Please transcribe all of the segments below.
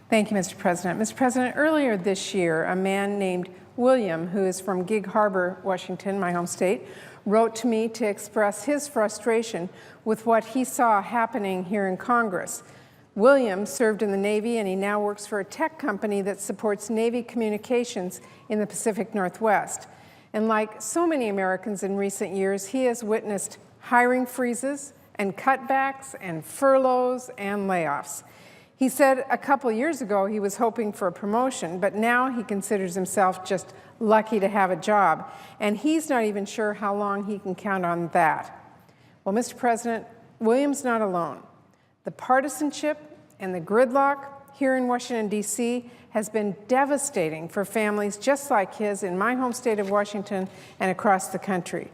Thank you, Mr. President. Mr. President, earlier this year, a man named William, who is from Gig Harbor, Washington, my home state, wrote to me to express his frustration with what he saw happening here in Congress. William served in the Navy, and he now works for a tech company that supports Navy communications in the Pacific Northwest. And like so many Americans in recent years, he has witnessed hiring freezes and cutbacks and furloughs and layoffs. He said a couple years ago he was hoping for a promotion, but now he considers himself just lucky to have a job, and he's not even sure how long he can count on that. Well, Mr. President, William's not alone. The partisanship and the gridlock here in Washington, D.C. has been devastating for families just like his in my home state of Washington and across the country.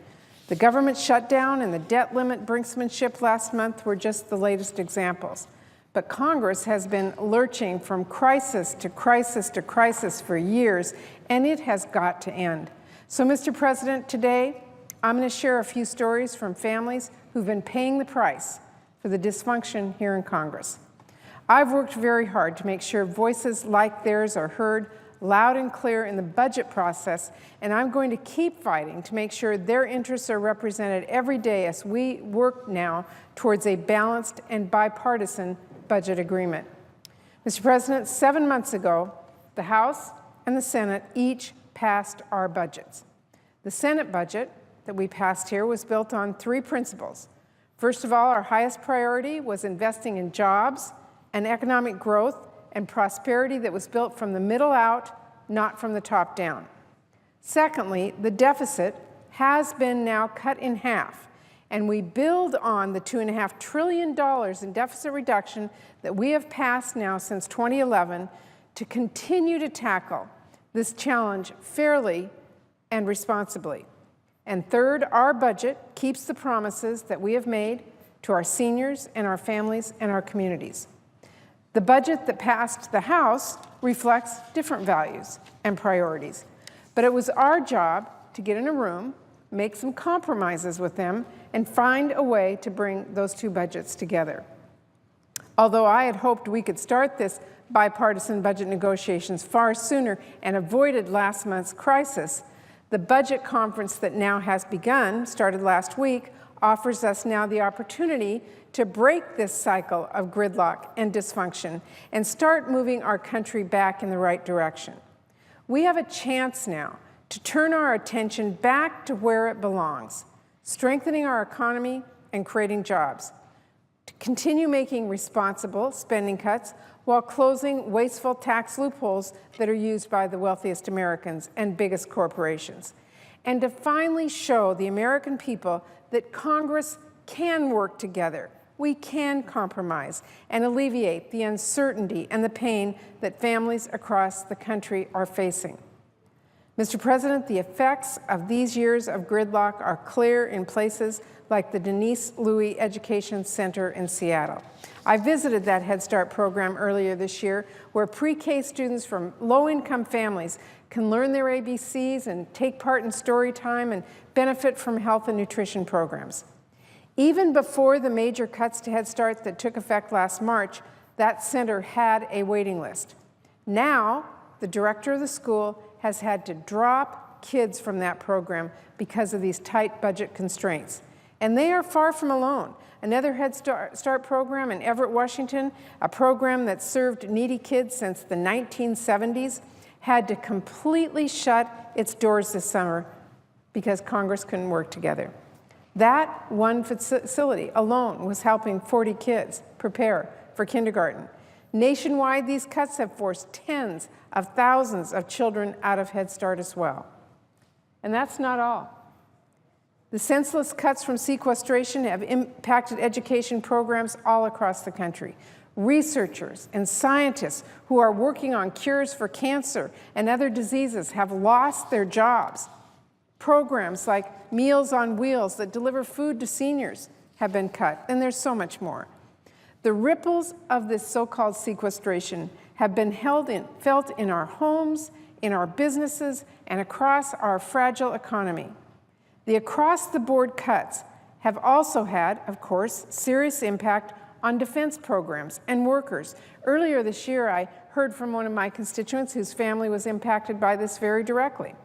The government shutdown and the debt limit brinksmanship last month were just the latest examples. But Congress has been lurching from crisis to crisis to crisis for years, and it has got to end. So, Mr. President, today I'm going to share a few stories from families who've been paying the price for the dysfunction here in Congress. I've worked very hard to make sure voices like theirs are heard loud and clear in the budget process, and I'm going to keep fighting to make sure their interests are represented every day as we work now towards a balanced and bipartisan budget agreement. Mr. President, 7 months ago, the House and the Senate each passed our budgets. The Senate budget that we passed here was built on three principles. First of all, our highest priority was investing in jobs and economic growth and prosperity that was built from the middle out, not from the top down. Secondly, the deficit has been now cut in half, and we build on the $2.5 trillion in deficit reduction that we have passed now since 2011 to continue to tackle this challenge fairly and responsibly. And third, our budget keeps the promises that we have made to our seniors and our families and our communities. The budget that passed the House reflects different values and priorities, but it was our job to get in a room, make some compromises with them, and find a way to bring those two budgets together. Although I had hoped we could start this bipartisan budget negotiations far sooner and avoided last month's crisis, the budget conference that now has begun, started last week, offers us now the opportunity to break this cycle of gridlock and dysfunction and start moving our country back in the right direction. We have a chance now to turn our attention back to where it belongs, strengthening our economy and creating jobs, to continue making responsible spending cuts while closing wasteful tax loopholes that are used by the wealthiest Americans and biggest corporations, and to finally show the American people that Congress can work together. We can compromise and alleviate the uncertainty and the pain that families across the country are facing. Mr. President, the effects of these years of gridlock are clear in places like the Denise Louie Education Center in Seattle. I visited that Head Start program earlier this year, where pre-K students from low-income families can learn their ABCs and take part in story time and benefit from health and nutrition programs. Even before the major cuts to Head Start that took effect last March, that center had a waiting list. Now, the director of the school has had to drop kids from that program because of these tight budget constraints. And they are far from alone. Another Head Start program in Everett, Washington, a program that served needy kids since the 1970s, had to completely shut its doors this summer because Congress couldn't work together. That one facility alone was helping 40 kids prepare for kindergarten. Nationwide, these cuts have forced tens of thousands of children out of Head Start as well. And that's not all. The senseless cuts from sequestration have impacted education programs all across the country. Researchers and scientists who are working on cures for cancer and other diseases have lost their jobs. Programs like Meals on Wheels that deliver food to seniors have been cut, and there's so much more. The ripples of this so-called sequestration have been felt in our homes, in our businesses, and across our fragile economy. The across-the-board cuts have also had, of course, serious impact on defense programs and workers. Earlier this year, I heard from one of my constituents whose family was impacted by this very directly.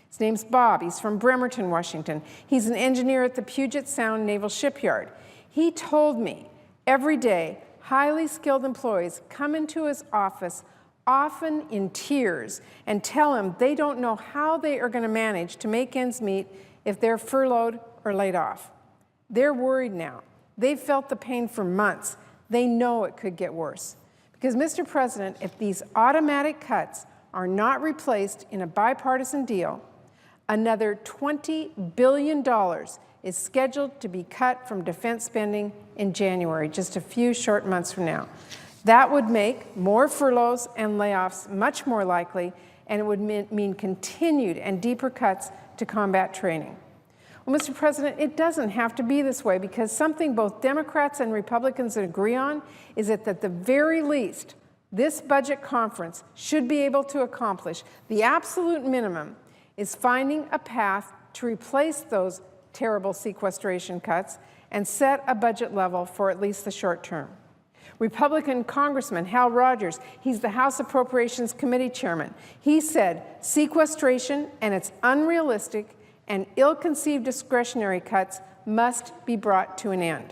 His name's Bob. He's from Bremerton, Washington. He's an engineer at the Puget Sound Naval Shipyard. He told me every day highly skilled employees come into his office, often in tears, and tell him they don't know how they are going to manage to make ends meet if they're furloughed or laid off. They're worried now. They've felt the pain for months. They know it could get worse. Because, Mr. President, if these automatic cuts are not replaced in a bipartisan deal, another $20 billion is scheduled to be cut from defense spending in January, just a few short months from now. That would make more furloughs and layoffs much more likely, and it would mean continued and deeper cuts to combat training. Well, Mr. President, it doesn't have to be this way, because something both Democrats and Republicans agree on is that at the very least, this budget conference should be able to accomplish the absolute minimum is finding a path to replace those terrible sequestration cuts and set a budget level for at least the short term. Republican Congressman Hal Rogers, he's the House Appropriations Committee chairman, he said sequestration and its unrealistic and ill-conceived discretionary cuts must be brought to an end.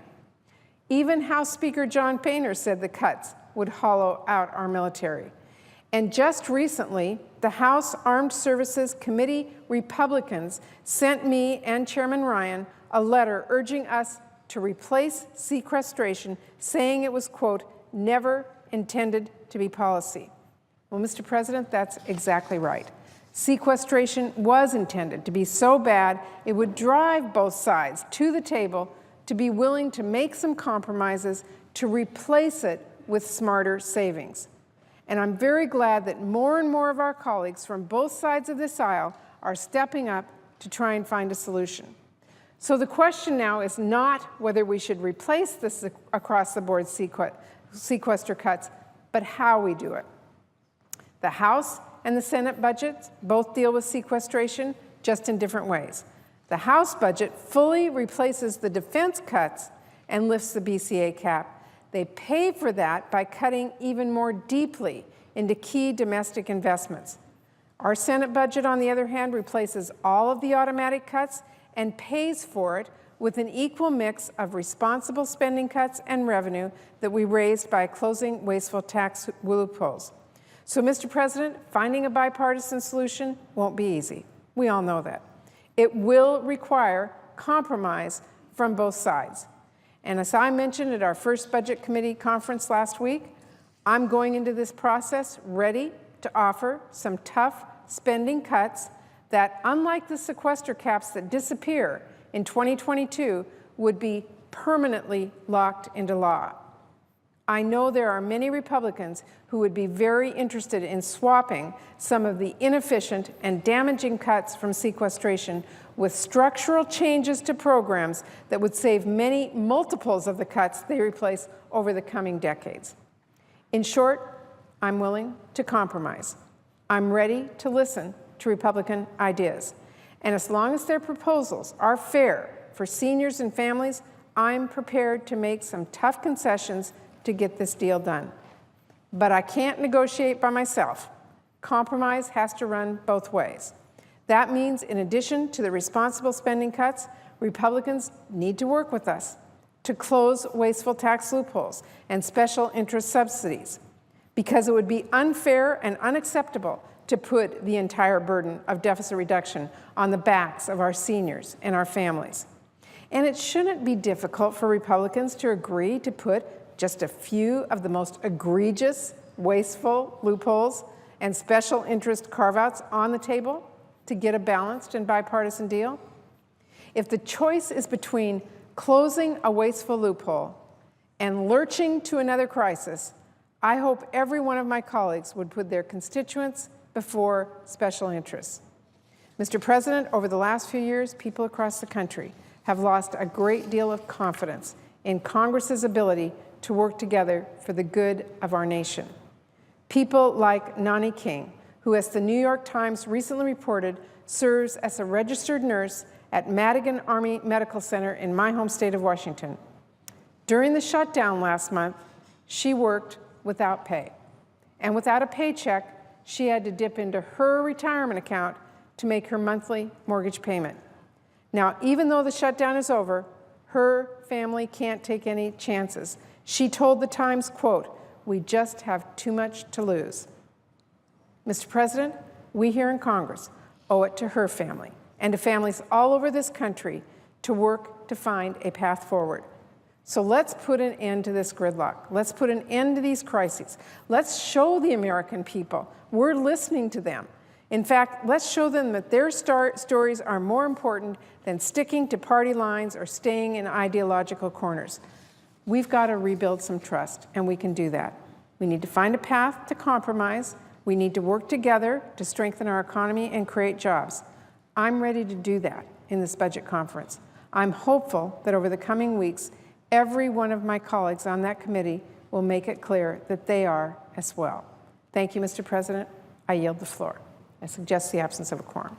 Even House Speaker John Boehner said the cuts would hollow out our military. And just recently, the House Armed Services Committee Republicans sent me and Chairman Ryan a letter urging us to replace sequestration, saying it was, quote, never intended to be policy. Well, Mr. President, that's exactly right. Sequestration was intended to be so bad it would drive both sides to the table to be willing to make some compromises to replace it with smarter savings. And I'm very glad that more and more of our colleagues from both sides of this aisle are stepping up to try and find a solution. So the question now is not whether we should replace this across-the-board sequester cuts, but how we do it. The House and the Senate budgets both deal with sequestration, just in different ways. The House budget fully replaces the defense cuts and lifts the BCA cap. They pay for that by cutting even more deeply into key domestic investments. Our Senate budget, on the other hand, replaces all of the automatic cuts and pays for it with an equal mix of responsible spending cuts and revenue that we raised by closing wasteful tax loopholes. So, Mr. President, finding a bipartisan solution won't be easy. We all know that. It will require compromise from both sides. And as I mentioned at our first Budget Committee conference last week, I'm going into this process ready to offer some tough spending cuts that, unlike the sequester caps that disappear in 2022, would be permanently locked into law. I know there are many Republicans who would be very interested in swapping some of the inefficient and damaging cuts from sequestration with structural changes to programs that would save many multiples of the cuts they replace over the coming decades. In short, I'm willing to compromise. I'm ready to listen to Republican ideas. And as long as their proposals are fair for seniors and families, I'm prepared to make some tough concessions to get this deal done. But I can't negotiate by myself. Compromise has to run both ways. That means, in addition to the responsible spending cuts, Republicans need to work with us to close wasteful tax loopholes and special interest subsidies, because it would be unfair and unacceptable to put the entire burden of deficit reduction on the backs of our seniors and our families. And it shouldn't be difficult for Republicans to agree to put just a few of the most egregious, wasteful loopholes and special interest carve-outs on the table to get a balanced and bipartisan deal. If the choice is between closing a wasteful loophole and lurching to another crisis, I hope every one of my colleagues would put their constituents before special interests. Mr. President, over the last few years, people across the country have lost a great deal of confidence in Congress's ability to work together for the good of our nation. People like Nani King, who, as the New York Times recently reported, serves as a registered nurse at Madigan Army Medical Center in my home state of Washington. During the shutdown last month, she worked without pay. And without a paycheck, she had to dip into her retirement account to make her monthly mortgage payment. Now, even though the shutdown is over, her family can't take any chances. She told the Times, quote, "We just have too much to lose." Mr. President, we here in Congress owe it to her family and to families all over this country to work to find a path forward. So let's put an end to this gridlock. Let's put an end to these crises. Let's show the American people we're listening to them. In fact, let's show them that their stories are more important than sticking to party lines or staying in ideological corners. We've got to rebuild some trust, and we can do that. We need to find a path to compromise. We need to work together to strengthen our economy and create jobs. I'm ready to do that in this budget conference. I'm hopeful that over the coming weeks, every one of my colleagues on that committee will make it clear that they are as well. Thank you, Mr. President. I yield the floor. I suggest the absence of a quorum.